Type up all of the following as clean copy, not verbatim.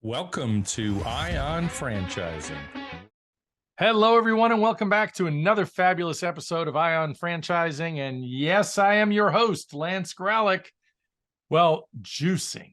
Welcome to Ion Franchising. Hello, everyone, and welcome back to another fabulous episode of Ion Franchising. And yes, I am your host, Lance Graulich. Well, juicing,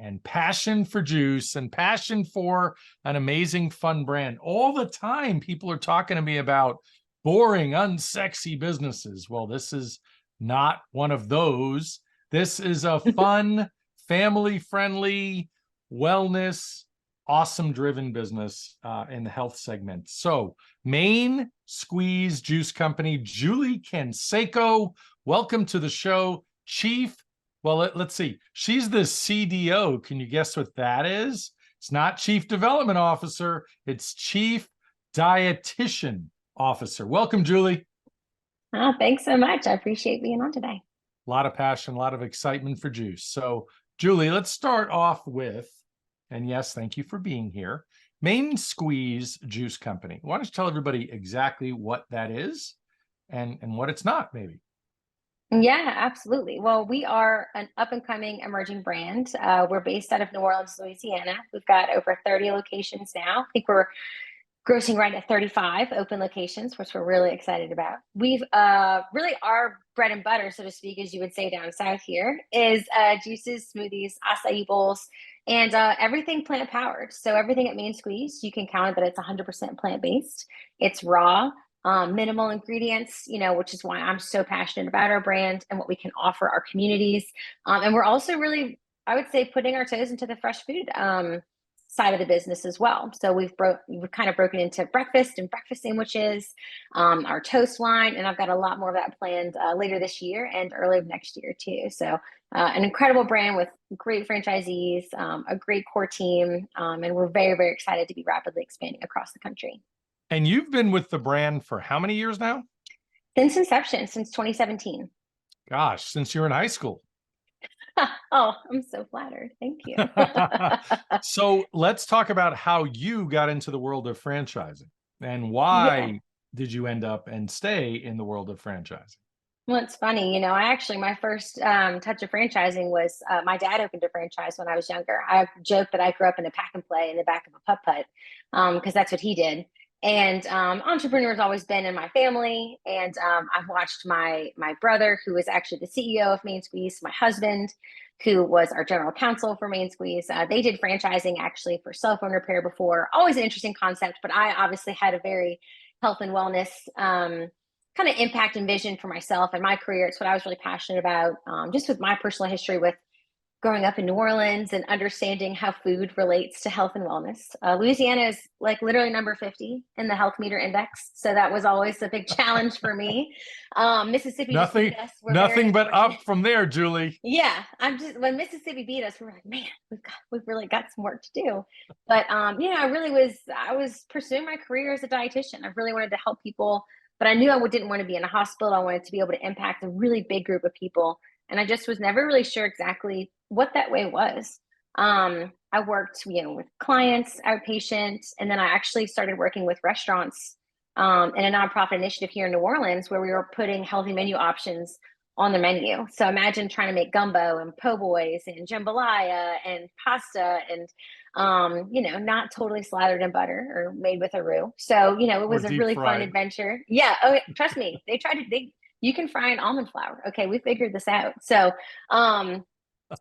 and passion for juice and passion for an amazing, fun brand. All the time, people are talking to me about boring, unsexy businesses. Well, this is not one of those. This is a fun, family-friendly, wellness, awesome-driven business in the health segment. So, Main Squeeze Juice Company, Julie Canseco, welcome to the show, Chief. Well, let's see. She's the CDO. Can you guess what that is? It's not Chief Development Officer. It's Chief Dietitian Officer. Welcome, Julie. Oh, thanks so much. I appreciate being on today. A lot of passion, a lot of excitement for juice. So, Julie, let's start off with, and yes, thank you for being here, Main Squeeze Juice Company. Why don't you tell everybody exactly what that is and what it's not, maybe? Yeah, absolutely. Well, we are an up-and-coming emerging brand. We're based out of New Orleans, Louisiana. We've got over 30 locations now. I think we're grossing right at 35 open locations, which we're really excited about. We've really our bread and butter, so to speak, as you would say down south here, is juices, smoothies, acai bowls, and everything plant powered. So everything at Main Squeeze, you can count that it's 100% plant based. It's raw, minimal ingredients, which is why I'm so passionate about our brand and what we can offer our communities. And we're also really, I would say, putting our toes into the fresh food side of the business as well. So we've kind of broken into breakfast and breakfast sandwiches, our toast line, and I've got a lot more of that planned later this year and early next year too. So an incredible brand with great franchisees, a great core team, and we're very, very excited to be rapidly expanding across the country. And you've been with the brand for how many years now? Since inception, since 2017. Gosh, since you were in high school. Oh, I'm so flattered. Thank you. So let's talk about how you got into the world of franchising and why did you end up and stay in the world of franchising? Well, it's funny, my first touch of franchising was my dad opened a franchise when I was younger. I joke that I grew up in a pack and play in the back of a putt-putt because that's what he did. And entrepreneur's always been in my family. And I've watched my brother, who is actually the CEO of Main Squeeze, my husband, who was our general counsel for Main Squeeze. They did franchising actually for cell phone repair before. Always an interesting concept, but I obviously had a very health and wellness kind of impact and vision for myself and my career. It's what I was really passionate about, just with my personal history with growing up in New Orleans and understanding how food relates to health and wellness. Louisiana is like literally number 50 in the health meter index. So that was always a big challenge for me. Mississippi Nothing, beat us. nothing but up from there, Julie. Yeah, when Mississippi beat us, we're like, man, we've really got some work to do. But I was pursuing my career as a dietitian. I really wanted to help people, but I knew I didn't want to be in a hospital. I wanted to be able to impact a really big group of people. And I just was never really sure exactly what that way was. I worked, with clients, outpatient, and then I actually started working with restaurants in a nonprofit initiative here in New Orleans where we were putting healthy menu options on the menu. So imagine trying to make gumbo and po' boys and jambalaya and pasta and not totally slathered in butter or made with a roux. So, it was a really fun adventure. Yeah. Oh, trust me. You can fry an almond flour. Okay. We figured this out. So,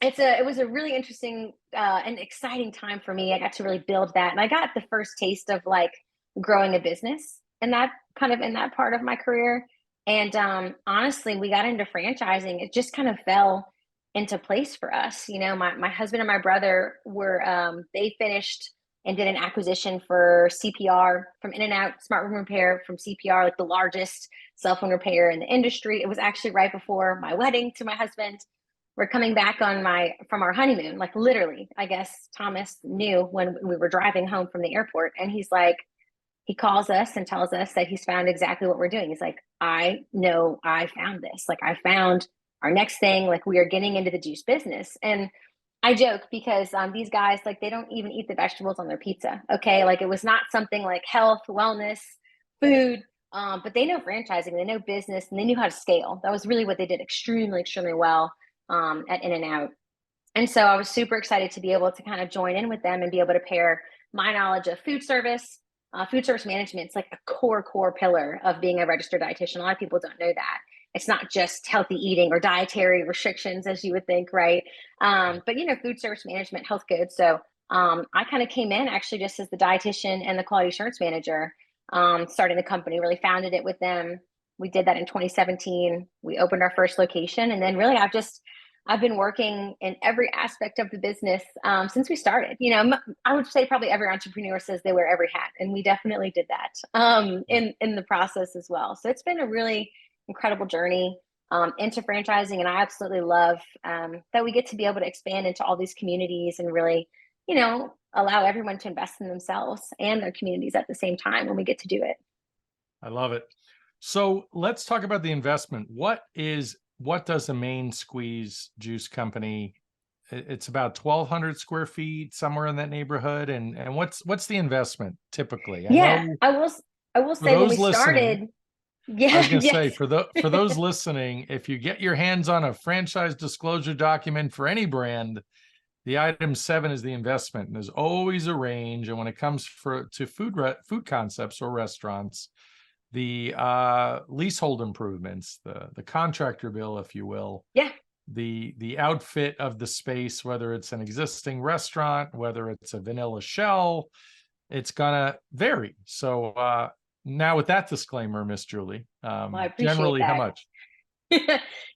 it was a really interesting and exciting time for me. I got to really build that. And I got the first taste of like growing a business and that kind of in that part of my career. And honestly, we got into franchising. It just kind of fell into place for us. My husband and my brother they finished and did an acquisition for CPR from In-N-Out Smart Room Repair from CPR, like the largest cell phone repair in the industry. It was actually right before my wedding to my husband. We're coming back from our honeymoon, like literally, I guess Thomas knew when we were driving home from the airport. And he calls us and tells us that he's found exactly what we're doing. He's like, I know I found this. Like I found our next thing, like we are getting into the juice business. And I joke because these guys, like they don't even eat the vegetables on their pizza. Okay. Like it was not something like health, wellness, food, but they know franchising, they know business, and they knew how to scale. That was really what they did extremely, extremely well at In-N-Out. And so I was super excited to be able to kind of join in with them and be able to pair my knowledge of food service management. It's like a core pillar of being a registered dietitian. A lot of people don't know that. It's not just healthy eating or dietary restrictions as you would think, right? But food service management, health goods. So I kind of came in actually just as the dietitian and the quality assurance manager, starting the company, really founded it with them. We did that in 2017. We opened our first location, and then really I've been working in every aspect of the business since we started. I would say probably every entrepreneur says they wear every hat, and we definitely did that in the process as well. So it's been a really incredible journey into franchising, and I absolutely love that we get to be able to expand into all these communities and really, allow everyone to invest in themselves and their communities at the same time when we get to do it. I love it. So let's talk about the investment. What does a Main Squeeze juice company? It's about 1,200 square feet, somewhere in that neighborhood. And what's the investment typically? I Yeah, know I will for say when we those listening, started, I was yeah, going to say yes. for those listening, if you get your hands on a franchise disclosure document for any brand, the item 7 is the investment, and there's always a range. And when it comes to food concepts or restaurants, the leasehold improvements, the contractor bill, if you will, Yeah. the outfit of the space, whether it's an existing restaurant, whether it's a vanilla shell, it's gonna vary. So now with that disclaimer, Miss Julie, Well, I appreciate generally how that. much?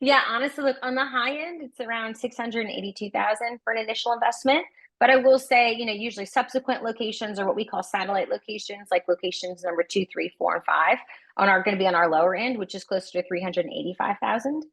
Yeah, honestly, look, on the high end, it's around 682,000 for an initial investment. But I will say, usually subsequent locations or what we call satellite locations, like locations number 2, 3, 4, and 5, are going to be on our lower end, which is closer to 385,000.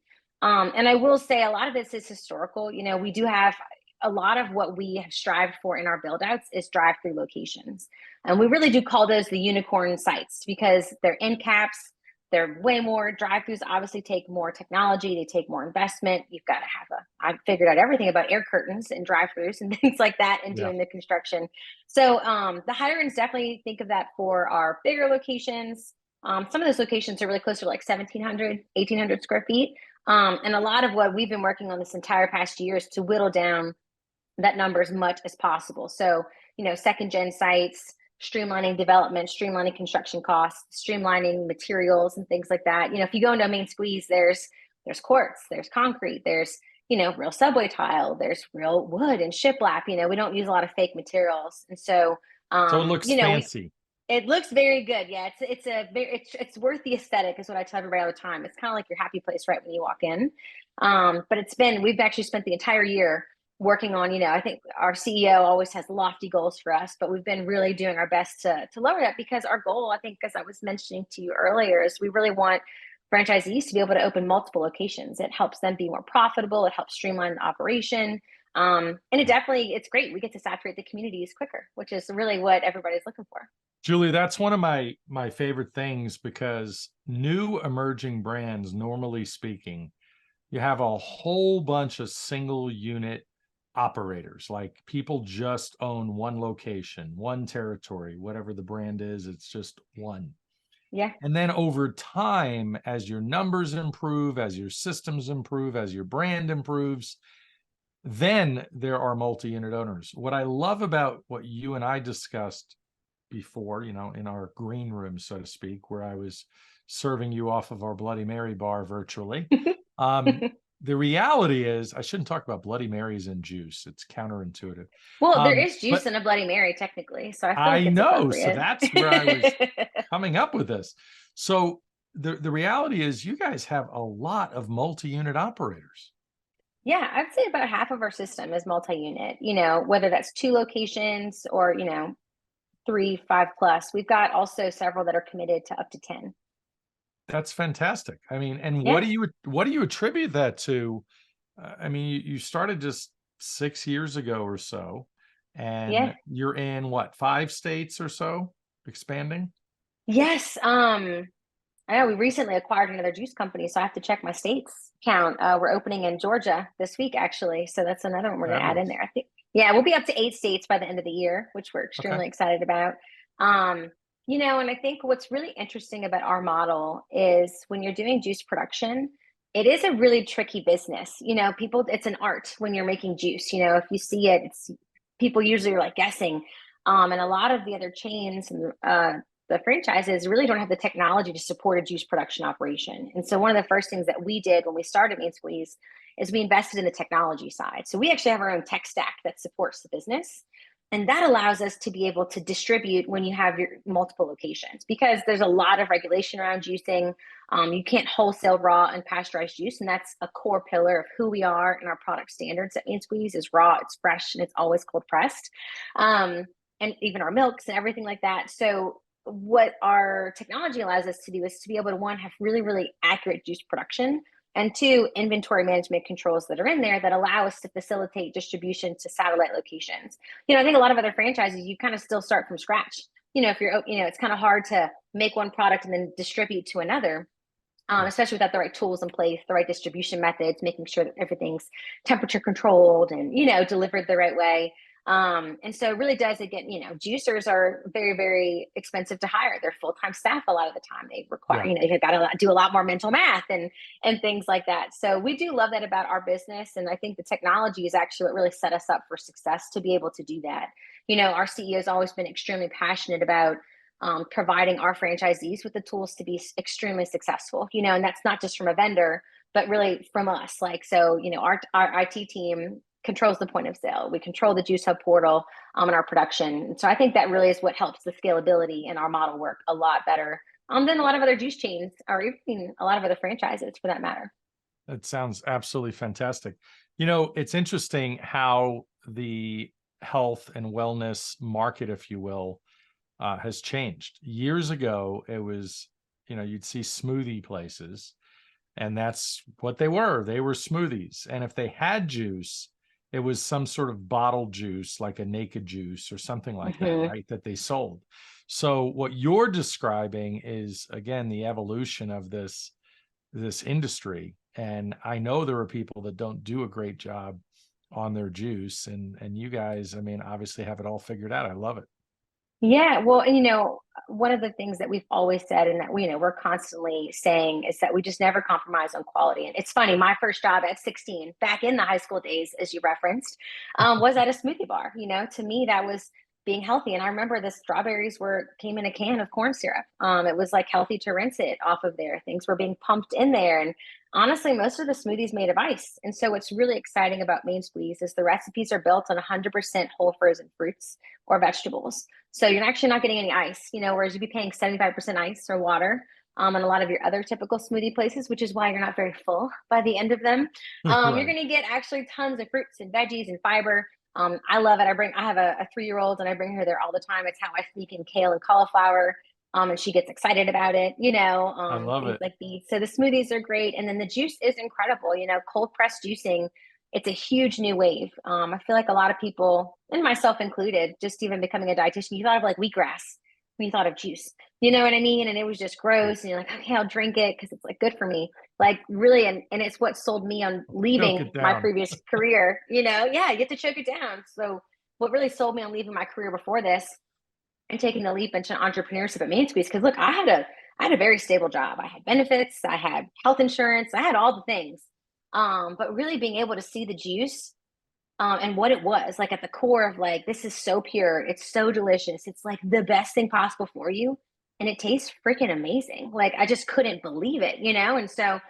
And I will say a lot of this is historical. We do have a lot of what we have strived for in our build outs is drive-through locations. And we really do call those the unicorn sites because they're end caps. They're way more. Drive-throughs obviously take more technology. They take more investment. You've got to have I've figured out everything about air curtains and drive-throughs and things like that and Yeah. doing the construction. So the higher ends definitely think of that for our bigger locations. Some of those locations are really close to like 1,700, 1,800 square feet. And a lot of what we've been working on this entire past year is to whittle down that number as much as possible. So, second gen sites, streamlining development, streamlining construction costs, streamlining materials and things like that. If you go into a Main Squeeze, there's quartz, there's concrete, there's, real subway tile, there's real wood and shiplap. We don't use a lot of fake materials. And so, So it looks fancy. it looks very good. Yeah, it's worth the aesthetic, is what I tell everybody all the time. It's kind of like your happy place right when you walk in. But we've actually spent the entire year working on, I think our CEO always has lofty goals for us, but we've been really doing our best to lower that, because our goal, I think, as I was mentioning to you earlier, is we really want franchisees to be able to open multiple locations. It helps them be more profitable. It helps streamline the operation. And it's great. We get to saturate the communities quicker, which is really what everybody's looking for. Julie, that's one of my favorite things, because new emerging brands, normally speaking, you have a whole bunch of single unit operators, like people just own one location, one territory, whatever the brand is, it's just one. Yeah. And then over time, as your numbers improve, as your systems improve, as your brand improves, then there are multi-unit owners. What I love about what you and I discussed before, in our green room, so to speak, where I was serving you off of our Bloody Mary bar virtually. The reality is, I shouldn't talk about Bloody Marys and juice. It's counterintuitive. Well, there is But juice in a Bloody Mary, technically, so I feel like I it's know. So appropriate. that's where I was coming up with this. So the reality is, you guys have a lot of multi-unit operators. Yeah, I'd say about half of our system is multi-unit, whether that's 2 locations or, 3, 5 plus. We've got also several that are committed to up to 10. That's fantastic. I mean, and Yeah. what do you attribute that to? I mean, you started just 6 years ago or so, Yeah. and you're in what, 5 states or so, expanding? Yes. I know we recently acquired another juice company, so I have to check my states count. We're opening in Georgia this week, actually. So that's another one we're going to add in Fabulous. there. I think, yeah, we'll be up to 8 states by the end of the year, which we're Okay. extremely excited about. And I think what's really interesting about our model is when you're doing juice production, It is a really tricky business. People, it's an art when you're making juice. If you see it, people usually are like guessing. And a lot of the other chains and the franchises really don't have the technology to support a juice production operation. And so one of the first things that we did when we started Main Squeeze is we invested in the technology side. So we actually have our own tech stack that supports the business. And that allows us to be able to distribute when you have your multiple locations, because there's a lot of regulation around juicing. You can't wholesale raw and pasteurized juice, and that's a core pillar of who we are and our product standards at Main Squeeze is raw, it's fresh, and it's always cold pressed. And even our milks and everything like that. So what our technology allows us to do is to be able to, one, have really, really accurate juice production, and two, inventory management controls that are in there that allow us to facilitate distribution to satellite locations. I think a lot of other franchises, you kind of still start from scratch. If you're, it's kind of hard to make one product and then distribute to another, especially without the right tools in place, the right distribution methods, making sure that everything's temperature controlled and, delivered the right way. And so it really does, again, juicers are very, very expensive to hire. They're full-time staff a lot of the time. They require, they've got to do a lot more mental math and things like that. So we do love that about our business. And I think the technology is actually what really set us up for success to be able to do that. Our CEO has always been extremely passionate about providing our franchisees with the tools to be extremely successful, and that's not just from a vendor, but really from us. So, our IT team controls the point of sale. We control the Juice Hub portal and our production. And so I think that really is what helps the scalability in our model work a lot better than a lot of other juice chains, or even a lot of other franchises for that matter. That sounds absolutely fantastic. It's interesting how the health and wellness market, if you will, has changed. Years ago, it was, you'd see smoothie places, and that's what they were. They were smoothies. And if they had juice, it was some sort of bottled juice, like a Naked Juice or something like that, right? That they sold. So what you're describing is, again, the evolution of this industry. And I know there are people that don't do a great job on their juice. And you guys, obviously have it all figured out. I love it. Yeah, well, one of the things that we've always said and that we're constantly saying is that we just never compromise on quality. And it's funny, my first job at 16, back in the high school days, as you referenced, was at a smoothie bar. To me, that was being healthy. And I remember the strawberries came in a can of corn syrup. It was like healthy to rinse it off of there. Things were being pumped in there. And honestly, most of the smoothies made of ice. And so what's really exciting about Main Squeeze is the recipes are built on 100% whole frozen fruits or vegetables. So you're actually not getting any ice, whereas you'd be paying 75% ice or water and a lot of your other typical smoothie places, which is why you're not very full by the end of them. Right. You're going to get actually tons of fruits and veggies and fiber. I love it. I have a 3-year-old and I bring her there all the time. It's how I sneak in kale and cauliflower. And she gets excited about it, I love things it. like these. So the smoothies are great. And then the juice is incredible, cold pressed juicing. It's a huge new wave. I feel like a lot of people, and myself included, just even becoming a dietitian, you thought of like wheatgrass when you thought of juice. You know what I mean? And it was just gross. And you're like, okay, I'll drink it because it's like good for me. Like really, and it's what sold me on leaving my previous career. Yeah, you have to choke it down. So what really sold me on leaving my career before this and taking the leap into entrepreneurship at Main Squeeze, because look, I had a very stable job. I had benefits, I had health insurance, I had all the things. But really being able to see the juice and what it was like at the core of like, this is so pure, it's so delicious, it's like the best thing possible for you, and it tastes freaking amazing. Like I just couldn't believe it, and so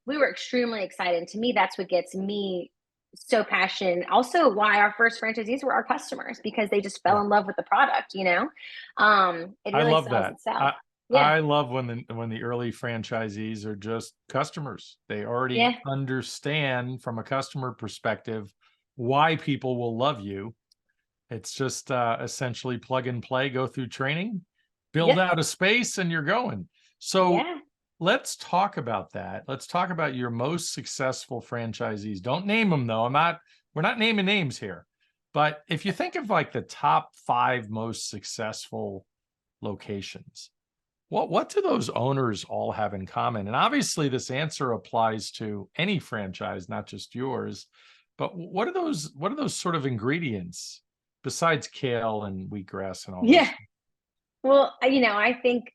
we were extremely excited. And to me, that's what gets me so passionate. Also why our first franchisees were our customers, because they just fell in love with the product. It really I love sells that. itself. I love when the early franchisees are just customers. They already understand from a customer perspective why people will love you. It's just essentially plug and play, go through training, build out a space, and you're going. So let's talk about that. Let's talk about your most successful franchisees. Don't name them though. We're not naming names here. But if you think of like the top 5 most successful locations, what do those owners all have in common? And obviously this answer applies to any franchise, not just yours. But what are those sort of ingredients besides kale and wheatgrass and all that? Well, I think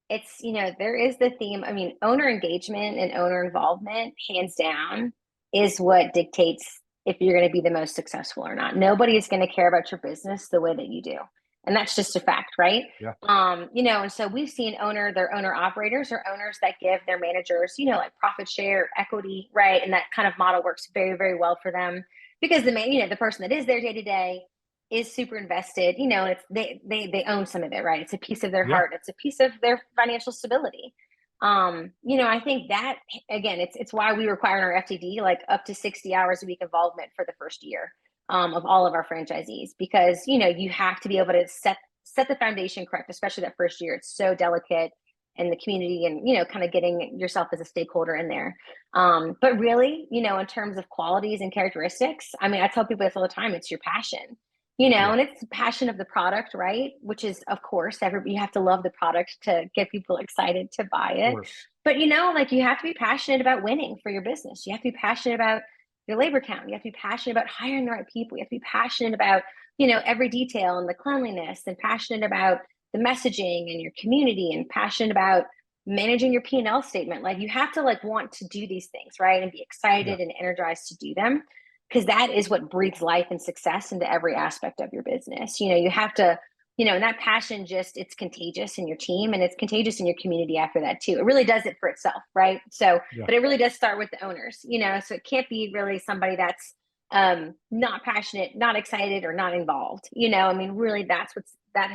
it's, there is the theme. I mean, owner engagement and owner involvement, hands down, is what dictates if you're going to be the most successful or not. Nobody is going to care about your business the way that you do. And that's just a fact, right? Yeah. And so we've seen their owner operators or owners that give their managers, like profit share, equity, right? And that kind of model works very, very well for them because the person that is there day to day is super invested, and it's they own some of it, right? It's a piece of their Yeah. heart, it's a piece of their financial stability. I think that again, it's why we require in our FTD like up to 60 hours a week involvement for the first year of all of our franchisees, because you have to be able to set the foundation correct, especially that first year. It's so delicate in the community and kind of getting yourself as a stakeholder in there. But really, in terms of qualities and characteristics, I mean, I tell people this all the time, it's your passion. Yeah. And it's the passion of the product, right? Which is, of course, you have to love the product to get people excited to buy Of it. course. But, like you have to be passionate about winning for your business. You have to be passionate about your labor count. You have to be passionate about hiring the right people. You have to be passionate about, every detail and the cleanliness, and passionate about the messaging and your community, and passionate about managing your P&L statement. Like you have to want to do these things, right? And be Yeah. excited and energized to do them, because that is what breathes life and success into every aspect of your business. You have to, and that passion it's contagious in your team, and it's contagious in your community after that too. It really does it for itself, right? So, Yeah. but it really does start with the owners, so it can't be really somebody that's not passionate, not excited, or not involved. I mean, really that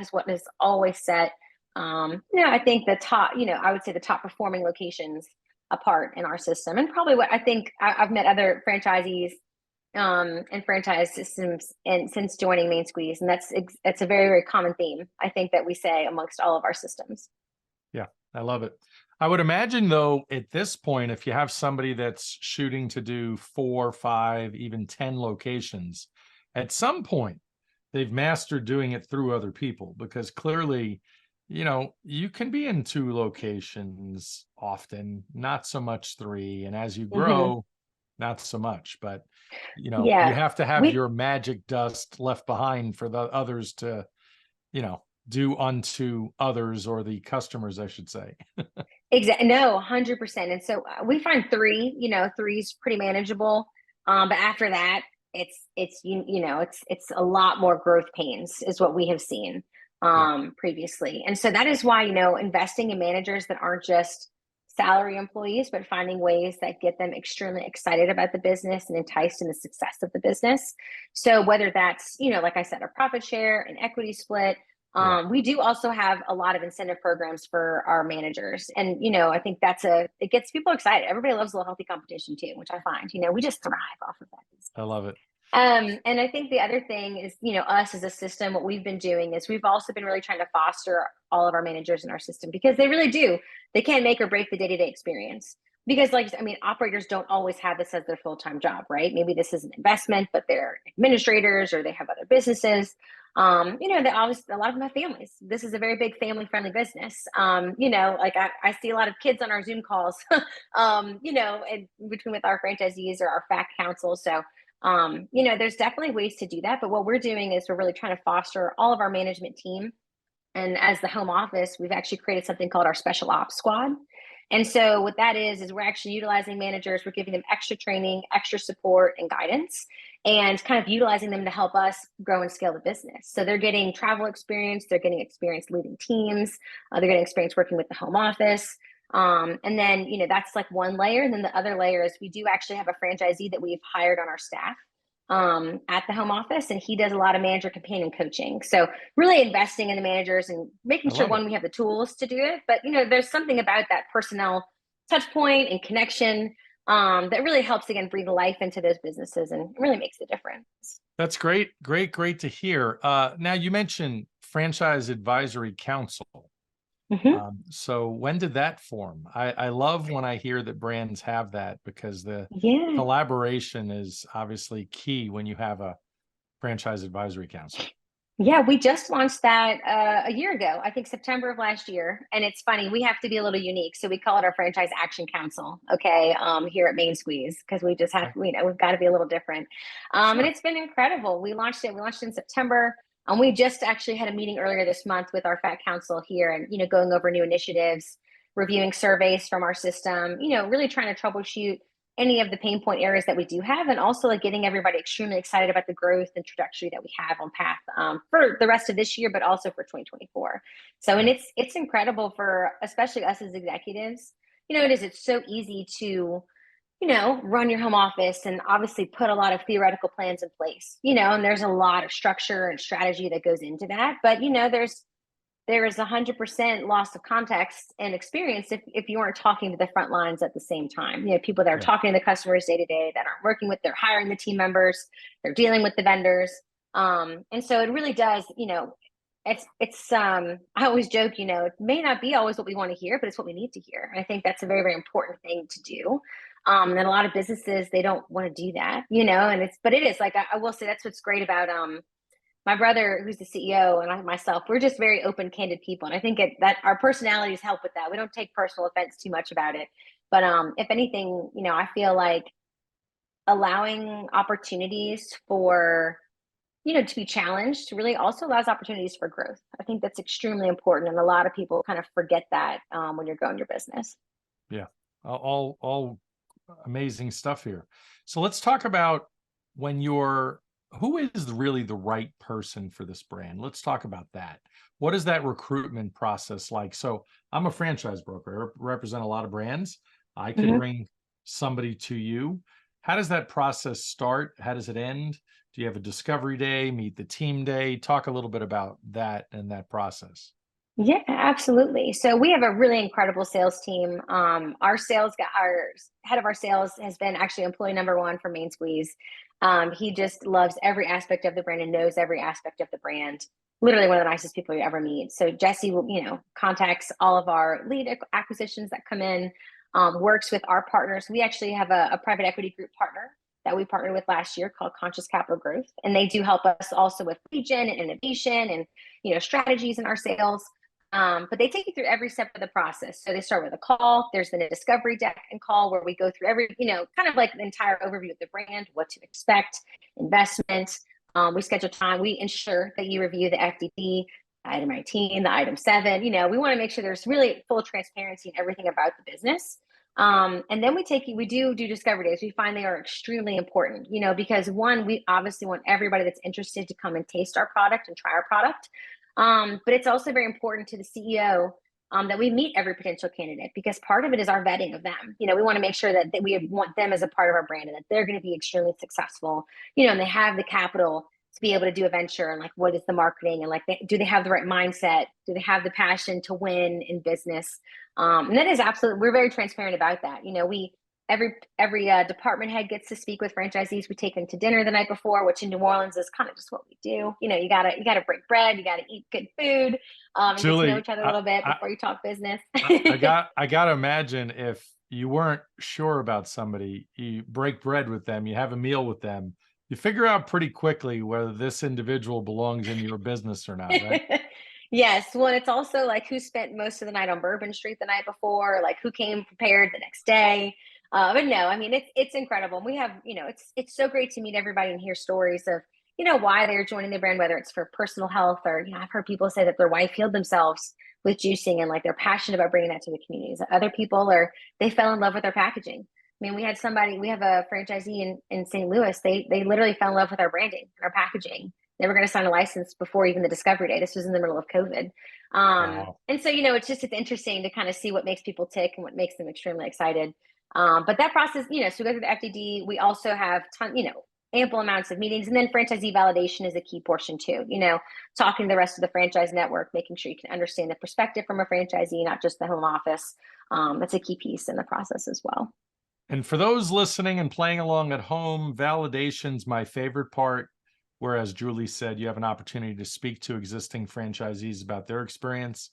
is what has always set I think the top, I would say the top performing locations apart in our system. And probably what I think I've met other franchisees and franchise systems and since joining Main Squeeze, and it's a very, very common theme, I think, that we say amongst all of our systems. Yeah. I love it. I would imagine though, at this point, if you have somebody that's shooting to do 4, 5, even 10 locations, at some point they've mastered doing it through other people, because clearly, you can be in 2 locations often, not so much 3. And as you Mm-hmm. grow, not so much, but you Yeah, have to have we your magic dust left behind for the others to, you know, do unto others, or the customers, I should say. exactly, no, 100%. And so we find three's pretty manageable. But after that, it's a lot more growth pains is what we have seen Yeah. previously. And so that is why, investing in managers that aren't just salary employees, but finding ways that get them extremely excited about the business and enticed in the success of the business. So whether that's, like I said, a profit share, an equity split, Yeah. we do also have a lot of incentive programs for our managers. And, I think it gets people excited. Everybody loves a little healthy competition too, which I find, we just thrive off of that. I love it. And I think the other thing is, us as a system, what we've been doing is we've also been really trying to foster all of our managers in our system, because they really do. They can't make or break the day-to-day experience. Because operators don't always have this as their full-time job, right? Maybe this is an investment, but they're administrators or they have other businesses. They always, a lot of them have families. This is a very big family-friendly business. I see a lot of kids on our Zoom calls, in between with our franchisees or our FAC council. So there's definitely ways to do that. But what we're doing is we're really trying to foster all of our management team. And as the home office, we've actually created something called our special ops squad. And so what that is we're actually utilizing managers. We're giving them extra training, extra support and guidance, and kind of utilizing them to help us grow and scale the business. So they're getting travel experience. They're getting experience leading teams. They're getting experience working with the home office. And then, that's like one layer. And then the other layer is we do actually have a franchisee that we've hired on our staff at the home office, and he does a lot of manager companion coaching. So really investing in the managers and making I sure, love it. one, we have the tools to do it, but there's something about that personnel touch point and connection that really helps, again, breathe life into those businesses and really makes a difference. That's great. Great to hear. Now you mentioned Franchise Advisory Council. Mm-hmm. So when did that form? I love when I hear that brands have that, because the Yeah. collaboration is obviously key when you have a Franchise Advisory Council. Yeah, we just launched that a year ago, I think September of last year. And it's funny, we have to be a little unique. So we call it our Franchise Action Council, okay, here at Main Squeeze, because we just have, we've got to be a little different. And Sure. it's been incredible. We launched it in September. We just actually had a meeting earlier this month with our Fat Council here, and going over new initiatives, reviewing surveys from our system, really trying to troubleshoot any of the pain point areas that we do have, and also like getting everybody extremely excited about the growth and trajectory that we have on path for the rest of this year, but also for 2024. So, and it's incredible for especially us as executives. It's so easy to run your home office and obviously put a lot of theoretical plans in place, and there's a lot of structure and strategy that goes into that. But, there is 100% loss of context and experience if you aren't talking to the front lines at the same time. People that are talking to the customers day to day, that aren't working with, they're hiring the team members, they're dealing with the vendors. And so it really does, I always joke, it may not be always what we want to hear, but it's what we need to hear. And I think that's a very, very important thing to do. And a lot of businesses, they don't want to do that, but it is like, I will say that's what's great about, my brother, who's the CEO, and myself, we're just very open, candid people. And I think that our personalities help with that. We don't take personal offense too much about it. But if anything, I feel like allowing opportunities for, to be challenged really also allows opportunities for growth. I think that's extremely important. And a lot of people kind of forget that when you're growing your business. Yeah, all amazing stuff here. So let's talk about who is really the right person for this brand? Let's talk about that. What is that recruitment process like? So I'm a franchise broker. I represent a lot of brands. I could bring somebody to you. How does that process start? How does it end? Do you have a discovery day, meet the team day? Talk a little bit about that and that process. Yeah, absolutely. So we have a really incredible sales team. Our head of our sales has been actually employee number one for Main Squeeze. He just loves every aspect of the brand and knows every aspect of the brand. Literally one of the nicest people you ever meet. So Jesse will, contacts all of our lead acquisitions that come in, works with our partners. We actually have a private equity group partner that we partnered with last year called Conscious Capital Growth. And they do help us also with lead gen and innovation and, strategies in our sales. But they take you through every step of the process. So they start with a call. There's the discovery deck and call where we go through every, kind of like the entire overview of the brand, what to expect, investment. We schedule time. We ensure that you review the FDD, item 19, the item 7. We want to make sure there's really full transparency in everything about the business. And then we do discovery days. We find they are extremely important, because one, we obviously want everybody that's interested to come and taste our product and try our product. But it's also very important to the CEO that we meet every potential candidate, because part of it is our vetting of them. We want to make sure that we want them as a part of our brand and that they're going to be extremely successful, and they have the capital to be able to do a venture, and like, what is the marketing, and like, do they have the right mindset? Do they have the passion to win in business? And that is absolutely, we're very transparent about that. Every department head gets to speak with franchisees. We take them to dinner the night before, which in New Orleans is kind of just what we do. You gotta break bread, you gotta eat good food, and Julie, get to know each other a little bit before you talk business. I got to imagine if you weren't sure about somebody, you break bread with them, you have a meal with them, you figure out pretty quickly whether this individual belongs in your business or not, right? Yes. Well, it's also like who spent most of the night on Bourbon Street the night before, like who came prepared the next day. But no, I mean, it's incredible. And we have, it's so great to meet everybody and hear stories of, why they're joining the brand, whether it's for personal health or, I've heard people say that their wife healed themselves with juicing and like they're passionate about bringing that to the communities. Other people they fell in love with our packaging. I mean, we have a franchisee in St. Louis. They literally fell in love with our branding and our packaging. They were going to sign a license before even the discovery day. This was in the middle of COVID. Wow. And so, it's interesting to kind of see what makes people tick and what makes them extremely excited. But that process, so we go through the FDD. We also have ample amounts of meetings, and then franchisee validation is a key portion too. Talking to the rest of the franchise network, making sure you can understand the perspective from a franchisee, not just the home office. That's a key piece in the process as well. And for those listening and playing along at home, validation's my favorite part. Whereas Julie said, you have an opportunity to speak to existing franchisees about their experience.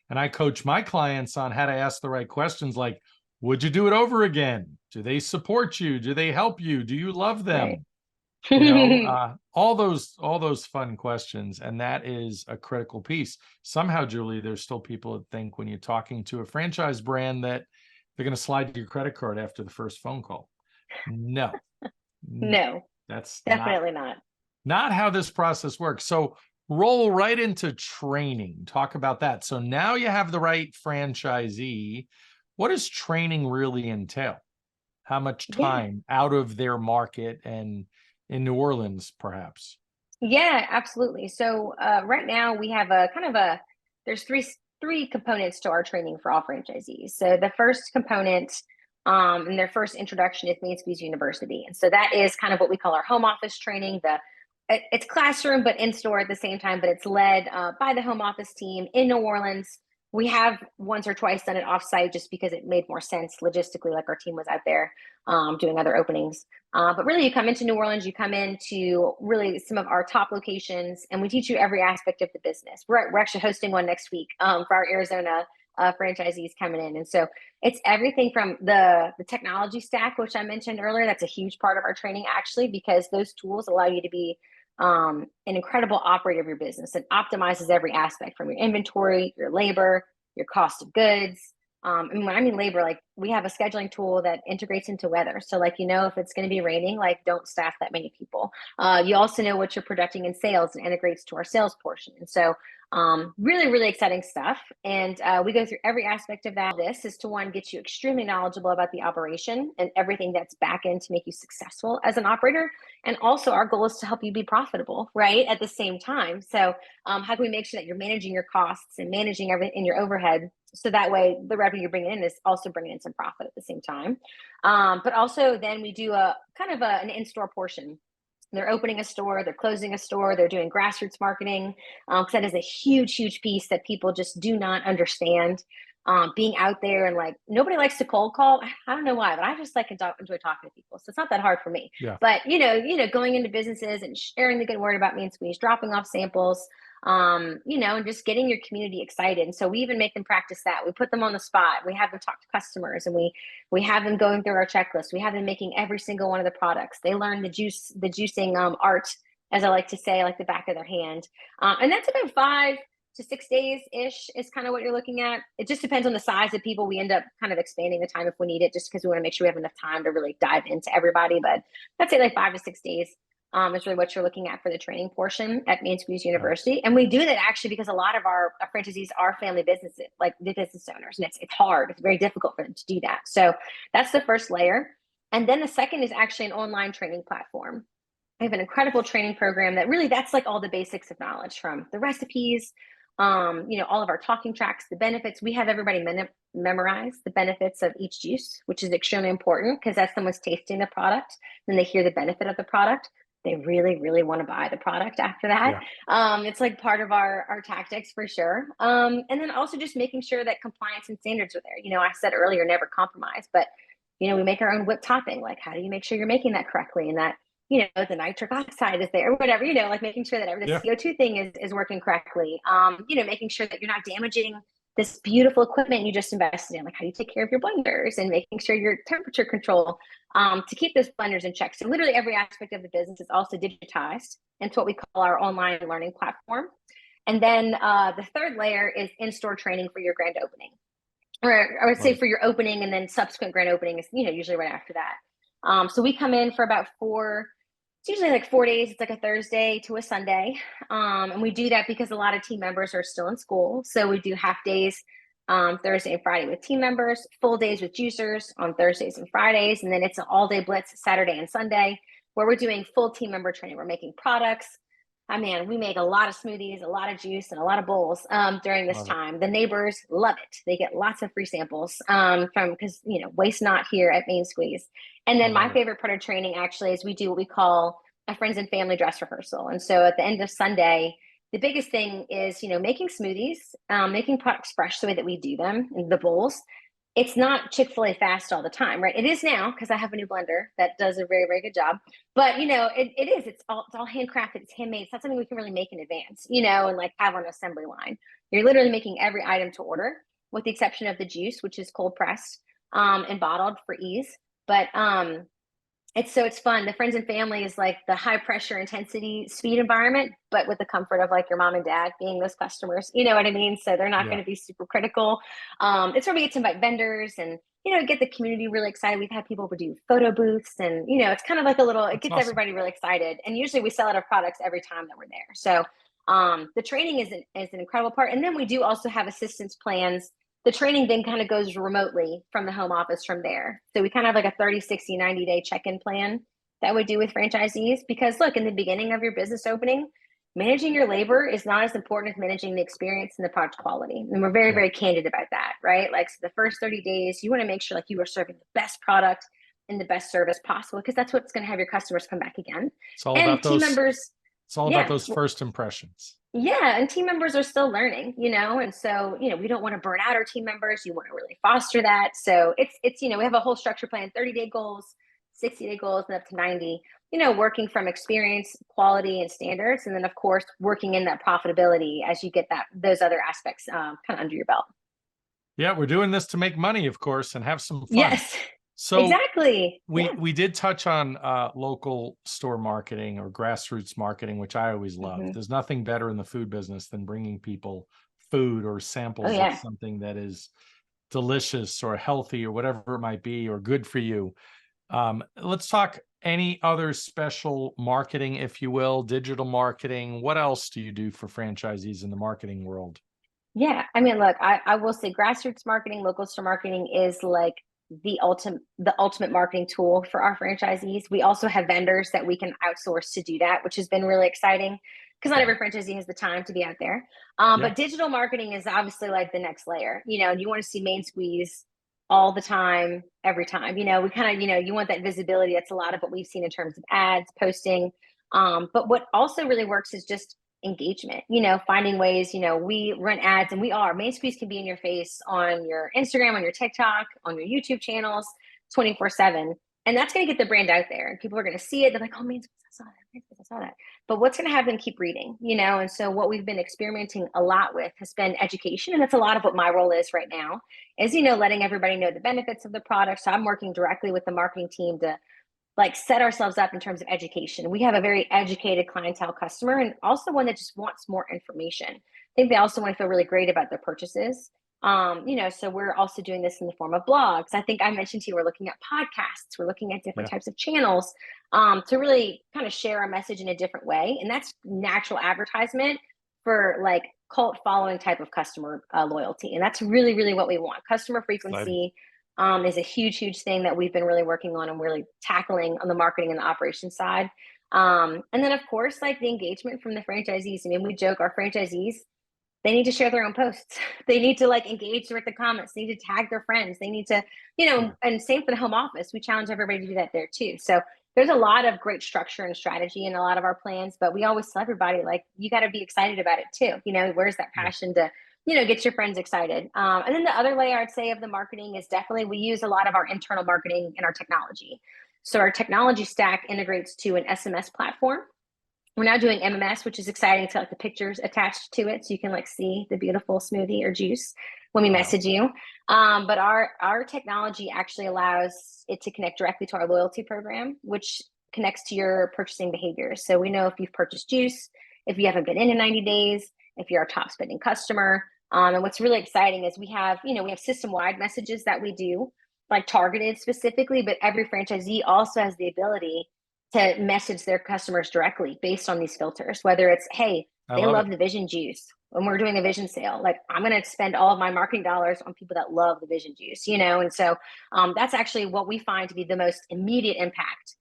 And I coach my clients on how to ask the right questions, like, would you do it over again? Do they support you? Do they help you? Do you love them? Right. All those fun questions. And that is a critical piece. Somehow, Julie, there's still people that think when you're talking to a franchise brand that they're going to slide your credit card after the first phone call. No, No, that's definitely not. Not how this process works. So roll right into training. Talk about that. So now you have the right franchisee. What does training really entail? How much Yeah. time out of their market and in New Orleans, perhaps? Yeah, absolutely. So right now we have a kind of a there's three components to our training for all franchisees. So the first component and their first introduction is Main Squeeze University, and so that is kind of what we call our home office training. It's classroom but in store at the same time, but it's led by the home office team in New Orleans. We have once or twice done it offsite just because it made more sense logistically, like our team was out there doing other openings. But really, you come into New Orleans, you come into really some of our top locations, and we teach you every aspect of the business. We're actually hosting one next week for our Arizona franchisees coming in. And so it's everything from the technology stack, which I mentioned earlier. That's a huge part of our training, actually, because those tools allow you to be an incredible operator of your business. It optimizes every aspect from your inventory, your labor, your cost of goods. And when I mean labor, like we have a scheduling tool that integrates into weather. So like, if it's going to be raining, like don't staff that many people. You also know what you're projecting in sales and integrates to our sales portion. And so really, really exciting stuff. And we go through every aspect of that. This is to one, get you extremely knowledgeable about the operation and everything that's back end to make you successful as an operator. And also our goal is to help you be profitable, right? At the same time. So how can we make sure that you're managing your costs and managing everything in your overhead? So that way the revenue you're bringing in is also bringing in some profit at the same time. But also then we do a kind of an in-store portion. They're opening a store, they're closing a store, they're doing grassroots marketing. Because that is a huge, huge piece that people just do not understand. Being out there and like nobody likes to cold call. I don't know why, but I just like enjoy talking to people. So it's not that hard for me. Yeah. But going into businesses and sharing the good word about Main Squeeze, dropping off samples, and just getting your community excited. And so we even make them practice that. We put them on the spot. We have them talk to customers, and we have them going through our checklist. We have them making every single one of the products. They learn the juicing art, as I like to say, like the back of their hand. And that's about 5 to 6 days ish is kind of what you're looking at. It just depends on the size of people. We end up kind of expanding the time if we need it, just because we want to make sure we have enough time to really dive into everybody. But I'd say like 5 to 6 days is really what you're looking at for the training portion at Main Squeeze University. And we do that actually because a lot of our franchisees are family businesses, like the business owners, and it's hard. It's very difficult for them to do that. So that's the first layer. And then the second is actually an online training platform. We have an incredible training program that really, that's like all the basics of knowledge, from the recipes, all of our talking tracks, the benefits. We have everybody memorize the benefits of each juice, which is extremely important because as someone's tasting the product and they hear the benefit of the product, they really, really want to buy the product after that. Yeah. It's like part of our tactics for sure. And then also just making sure that compliance and standards are there. I said earlier, never compromise, but we make our own whipped topping. Like, how do you make sure you're making that correctly and that the nitric oxide is there or whatever, like making sure that the CO2 thing is working correctly. Making sure that you're not damaging this beautiful equipment you just invested in. Like, how do you take care of your blenders and making sure your temperature control to keep those blenders in check. So literally every aspect of the business is also digitized into what we call our online learning platform. And then the third layer is in-store training for your grand opening. Or I would say for your opening, and then subsequent grand opening is, usually right after that. So we come in for about it's usually like 4 days. It's like a Thursday to a Sunday. And we do that because a lot of team members are still in school. So we do half days Thursday and Friday with team members, full days with juicers on Thursdays and Fridays. And then it's an all-day blitz Saturday and Sunday where we're doing full team member training. We're making products. We make a lot of smoothies, a lot of juice, and a lot of bowls during this time. The neighbors love it. They get lots of free samples because waste not here at Main Squeeze. And then my favorite part of training actually is we do what we call a friends and family dress rehearsal. And so at the end of Sunday, the biggest thing is making smoothies, making products fresh the way that we do them in the bowls. It's not Chick-fil-A fast all the time, right? It is now because I have a new blender that does a very, very good job. But it is. It's all handcrafted. It's handmade. It's not something we can really make in advance, and like have on an assembly line. You're literally making every item to order, with the exception of the juice, which is cold pressed and bottled for ease. But it's fun. The friends and family is like the high pressure intensity speed environment, but with the comfort of like your mom and dad being those customers, you know what I mean? So they're not going to be super critical. It's where we get to invite vendors and, get the community really excited. We've had people do photo booths and, it's kind of like it gets awesome. Everybody really excited. And usually we sell out of products every time that we're there. So The training is an incredible part. And then we do also have assistance plans. The training then kind of goes remotely from the home office from there. So we kind of have like a 30, 60, 90-day check-in plan that we do with franchisees, because look, in the beginning of your business opening, managing your labor is not as important as managing the experience and the product quality. And we're very, very candid about that, right? Like, so the first 30 days, you want to make sure like you are serving the best product and the best service possible, because that's what's going to have your customers come back again. It's all And about team those. members, It's all about yeah, those first impressions. yeah, and team members are still learning, and so, we don't want to burn out our team members. You want to really foster that. So it's, we have a whole structure plan, 30-day goals, 60-day goals, and up to 90, working from experience, quality, and standards. And then of course, working in that profitability as you get those other aspects kind of under your belt. Yeah, we're doing this to make money, of course, and have some fun. Yes, So exactly. we did touch on local store marketing or grassroots marketing, which I always love. Mm-hmm. There's nothing better in the food business than bringing people food or samples of something that is delicious or healthy or whatever it might be, or good for you. Let's talk any other special marketing, if you will, digital marketing. What else do you do for franchisees in the marketing world? Yeah, I mean, look, I will say grassroots marketing, local store marketing is like the ultimate marketing tool for our franchisees. We also have vendors that we can outsource to do that, which has been really exciting, because not every franchisee has the time to be out there. But digital marketing is obviously like the next layer. You want to see Main Squeeze all the time, every time. We kind of, you want that visibility. That's a lot of what we've seen in terms of ads, posting. But what also really works is just engagement, finding ways, we run ads, and Main Squeeze can be in your face on your Instagram, on your TikTok, on your YouTube channels 24/7. And that's going to get the brand out there, and people are going to see it. They're like, oh, Main Squeeze, I saw that. Main Squeeze, I saw that. But what's going to have them keep reading, And so what we've been experimenting a lot with has been education. And that's a lot of what my role is right now is, letting everybody know the benefits of the product. So I'm working directly with the marketing team to like set ourselves up in terms of education. We have a very educated clientele customer, and also one that just wants more information. I think they also want to feel really great about their purchases. So we're also doing this in the form of blogs. I think I mentioned to you, we're looking at podcasts, we're looking at different types of channels to really kind of share our message in a different way. And that's natural advertisement for like cult following type of customer loyalty. And that's really, really what we want. Customer frequency is a huge, huge thing that we've been really working on and really tackling on the marketing and the operations side. And then of course, like the engagement from the franchisees. I mean, we joke, our franchisees, they need to share their own posts. They need to like engage with the comments. They need to tag their friends. They need to, and same for the home office. We challenge everybody to do that there too. So there's a lot of great structure and strategy in a lot of our plans, but we always tell everybody, like, you got to be excited about it too. Where's that passion to, get your friends excited. And then the other layer I'd say of the marketing is definitely, we use a lot of our internal marketing in our technology. So our technology stack integrates to an SMS platform. We're now doing MMS, which is exciting, to like the pictures attached to it, so you can like see the beautiful smoothie or juice when we message you. But our technology actually allows it to connect directly to our loyalty program, which connects to your purchasing behaviors. So we know if you've purchased juice, if you haven't been in 90 days, if you're a top spending customer. And what's really exciting is we have system-wide messages that we do, like targeted specifically, but every franchisee also has the ability to message their customers directly based on these filters, whether it's, hey, they love the Vision juice. When we're doing a Vision sale, like, I'm going to spend all of my marketing dollars on people that love the Vision juice, And so that's actually what we find to be the most immediate impact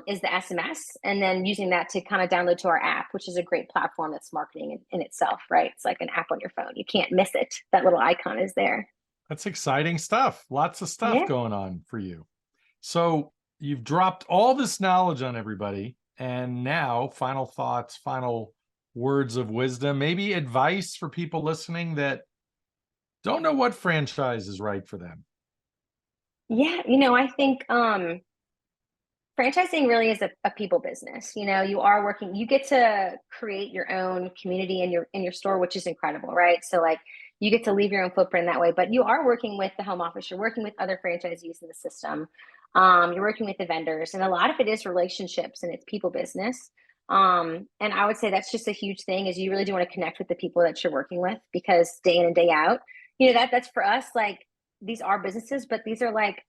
is the SMS, and then using that to kind of download to our app, which is a great platform that's marketing in itself, right? It's like an app on your phone. You can't miss it. That little icon is there. That's exciting stuff. Lots of stuff going on for you. So you've dropped all this knowledge on everybody. And now, final thoughts, final words of wisdom, maybe advice for people listening that don't know what franchise is right for them. Yeah, I think franchising really is a people business. You get to create your own community in your store, which is incredible, right? So like, you get to leave your own footprint that way, but you are working with the home office. You're working with other franchisees in the system. You're working with the vendors, and a lot of it is relationships, and it's people business. And I would say that's just a huge thing, is you really do want to connect with the people that you're working with, because day in and day out, that's for us, like, these are businesses, but these are like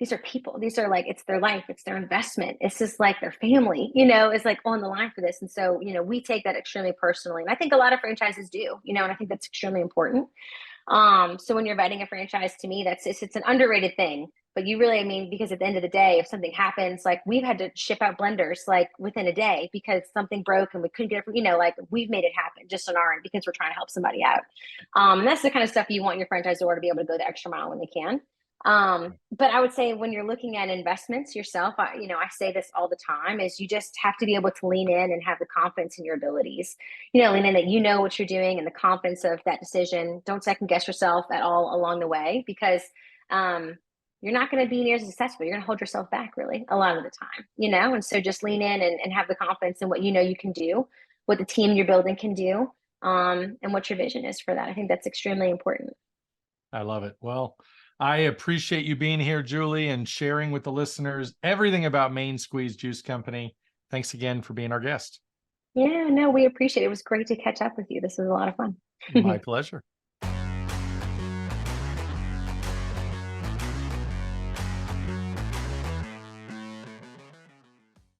these are people. These are like, it's their life, it's their investment. It's just like their family, you know, is like on the line for this. And so, you know, we take that extremely personally. And I think a lot of franchises do, you know, and I think that's extremely important. So when you're vetting a franchise, to me, it's an underrated thing. But you really, I mean, because at the end of the day, if something happens, like we've had to ship out blenders like within a day because something broke and we couldn't get it, you know, like we've made it happen just on our end because we're trying to help somebody out. And that's the kind of stuff you want your franchisor to be able to go the extra mile when they can. But I would say when you're looking at investments yourself, you know, I say this all the time, is you just have to be able to lean in and have the confidence in your abilities, you know, lean in that you know what you're doing and the confidence of that decision. Don't second guess yourself at all along the way, because you're not going to be near as successful. You're going to hold yourself back really a lot of the time, you know? And so just lean in and have the confidence in what you know you can do, what the team you're building can do, and what your vision is for that. I think that's extremely important. I love it. Well, I appreciate you being here, Julie, and sharing with the listeners everything about Main Squeeze Juice Company. Thanks again for being our guest. Yeah, no, we appreciate it. It was great to catch up with you. This was a lot of fun. My pleasure.